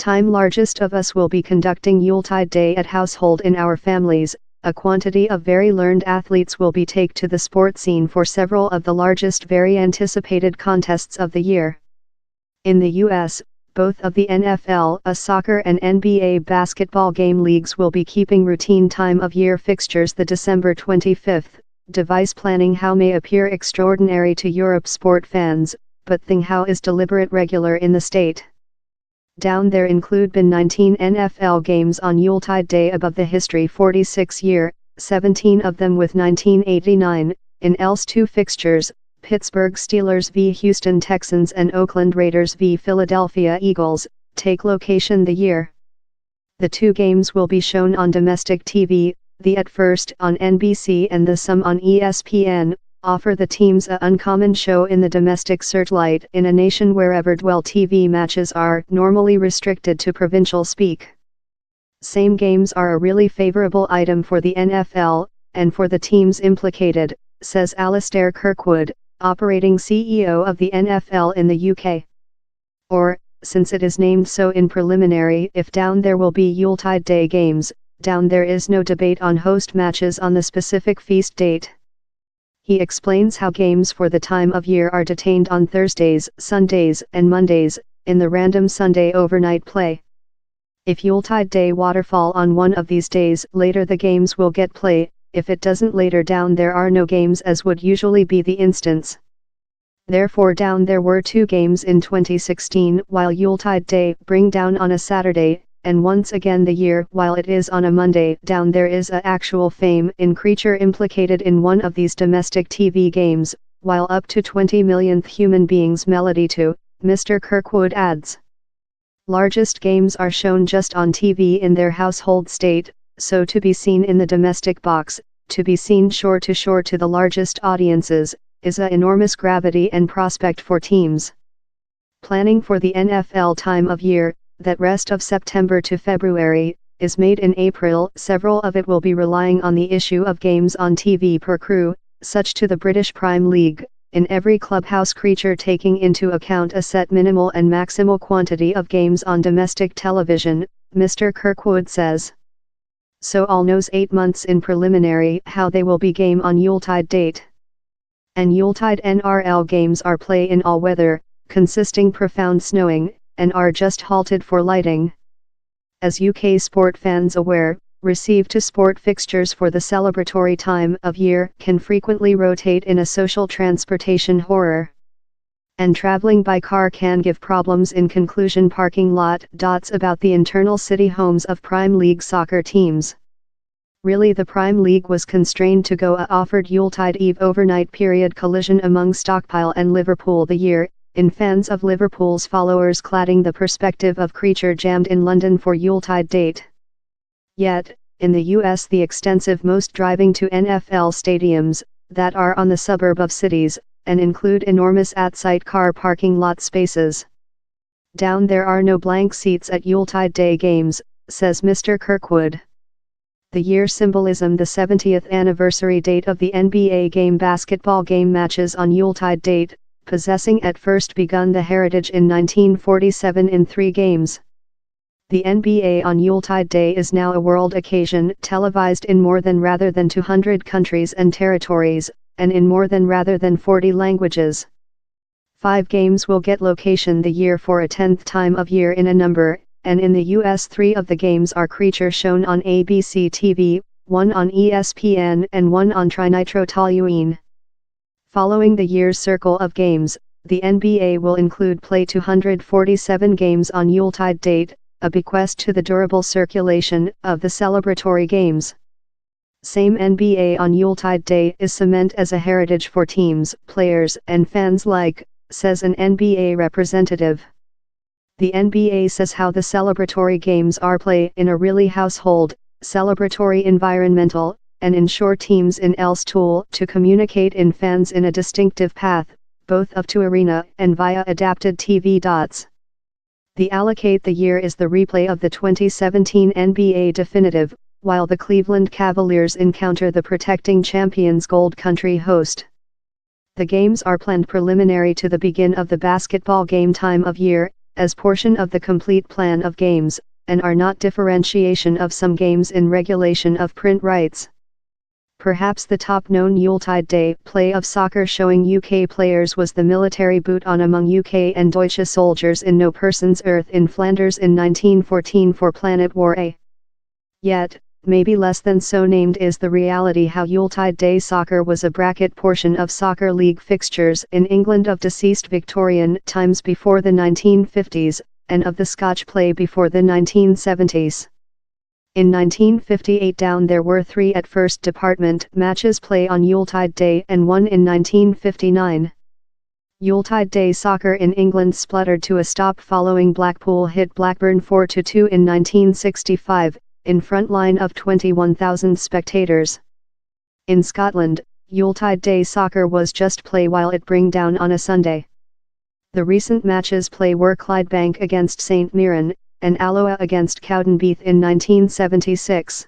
time largest of us will be conducting Yuletide Day at household in our families. A quantity of very learned athletes will be take to the sport scene for several of the largest very anticipated contests of the year. In the US, both of the NFL, soccer and NBA basketball game leagues will be keeping routine time of year fixtures the December 25th, device planning how may appear extraordinary to Europe sport fans, but thing how is deliberate regular in the state. Down there include been 19 NFL games on Yuletide Day above the history 46 year, 17 of them with 1989, in else 2 fixtures, Pittsburgh Steelers v Houston Texans and Oakland Raiders v Philadelphia Eagles, take location the year. The 2 games will be shown on domestic TV, the at first on NBC and the some on ESPN, offer the teams a uncommon show in the domestic searchlight in a nation wherever dwell TV matches are normally restricted to provincial speak. Same games are a really favorable item for the NFL, and for the teams implicated, says Alastair Kirkwood, operating CEO of the NFL in the UK. Or, since it is named so in preliminary, if down there will be Yuletide Day games, down there is no debate on host matches on the specific feast date. He explains how games for the time of year are detained on Thursdays, Sundays, and Mondays, in the random Sunday overnight play. If Yuletide Day waterfall on one of these days, later the games will get play. If it doesn't, later down there are no games, as would usually be the instance. Therefore down there were 2 games in 2016 while Yuletide Day bring down on a Saturday, and once again the year while it is on a Monday. Down there is a actual fame in creature implicated in one of these domestic TV games, while up to 20 millionth human beings melody to, Mr. Kirkwood adds. Largest games are shown just on TV in their household state, so to be seen in the domestic box, to be seen shore to the largest audiences, is a enormous gravity and prospect for teams. Planning for the NFL time of year, that rest of September to February, is made in April. Several of it will be relying on the issue of games on TV per crew, such to the British Prime League, in every clubhouse creature taking into account a set minimal and maximal quantity of games on domestic television, Mr. Kirkwood says. So all knows 8 months in preliminary how they will be game on Yuletide date. And Yuletide NRL games are play in all weather, consisting profound snowing, and are just halted for lighting. As UK sport fans aware, receive to sport fixtures for the celebratory time of year can frequently rotate in a social transportation horror. And traveling by car can give problems in conclusion parking lot dots about the internal city homes of Prime League soccer teams. Really the Prime League was constrained to go a offered Yuletide Eve overnight period collision among Stockpile and Liverpool the year, in fans of Liverpool's followers cladding the perspective of creature jammed in London for Yuletide date. Yet, in the US the extensive most driving to NFL stadiums, that are on the suburb of cities, and include enormous at-site car parking lot spaces. Down there are no blank seats at Yuletide Day games, says Mr. Kirkwood. The year symbolism the 70th anniversary date of the NBA game basketball game matches on Yuletide date, possessing at first begun the heritage in 1947 in 3 games. The NBA on Yuletide Day is now a world occasion televised in more than rather than 200 countries and territories, and in more than rather than 40 languages. 5 games will get location the year for a 10th time of year in a number, and in the US 3 of the games are creature shown on ABC TV, 1 on ESPN and 1 on Trinitrotoluene. Following the year's circle of games, the NBA will include play 247 games on Yuletide date, a bequest to the durable circulation of the celebratory games. Same NBA on Yuletide Day is cement as a heritage for teams, players and fans alike, says an NBA representative. The NBA says how the celebratory games are play in a really household, celebratory environmental, and ensure teams in else tool to communicate in fans in a distinctive path, both of to arena and via adapted TV dots. The allocate the year is the replay of the 2017 NBA definitive, while the Cleveland Cavaliers encounter the protecting champions Gold Country host. The games are planned preliminary to the begin of the basketball game time of year, as portion of the complete plan of games, and are not differentiation of some games in regulation of print rights. Perhaps the top-known Yuletide Day play of soccer showing UK players was the military boot on among UK and Deutsche soldiers in No Person's Earth in Flanders in 1914 for Planet War A. Yet, maybe less than so named is the reality how Yuletide Day soccer was a bracket portion of soccer league fixtures in England of deceased Victorian times before the 1950s, and of the Scotch play before the 1970s. In 1958 down there were 3 at first department matches play on Yuletide Day and 1 in 1959. Yuletide Day soccer in England spluttered to a stop following Blackpool hit Blackburn 4-2 in 1965, in front line of 21,000 spectators. In Scotland, Yuletide Day soccer was just play while it bring down on a Sunday. The recent matches play were Clydebank against St Mirren, and Alloa against Cowdenbeath in 1976.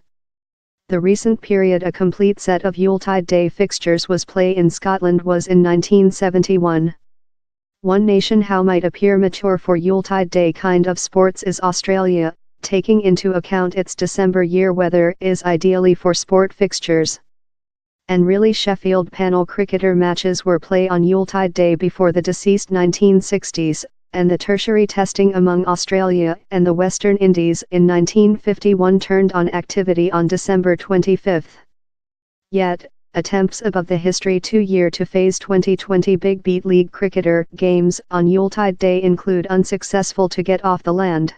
The recent period a complete set of Yuletide Day fixtures was play in Scotland was in 1971. One nation how might appear mature for Yuletide Day kind of sports is Australia, taking into account its December year weather is ideally for sport fixtures. And really Sheffield panel cricketer matches were play on Yuletide Day before the deceased 1960s, and the tertiary testing among Australia and the Western Indies in 1951 turned on activity on December 25. Yet, attempts above the history 2-year to phase 2020 Big Beat League cricketer games on Yuletide Day include unsuccessful to get off the land.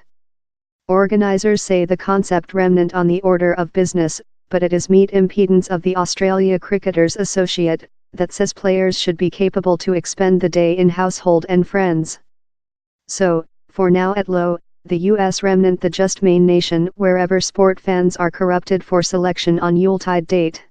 Organisers say the concept remnant on the order of business, but it is meet impedance of the Australia Cricketers Associate, that says players should be capable to expend the day in household and friends. So, for now at low, the US remnant the just main nation wherever sport fans are corrupted for selection on Yuletide date.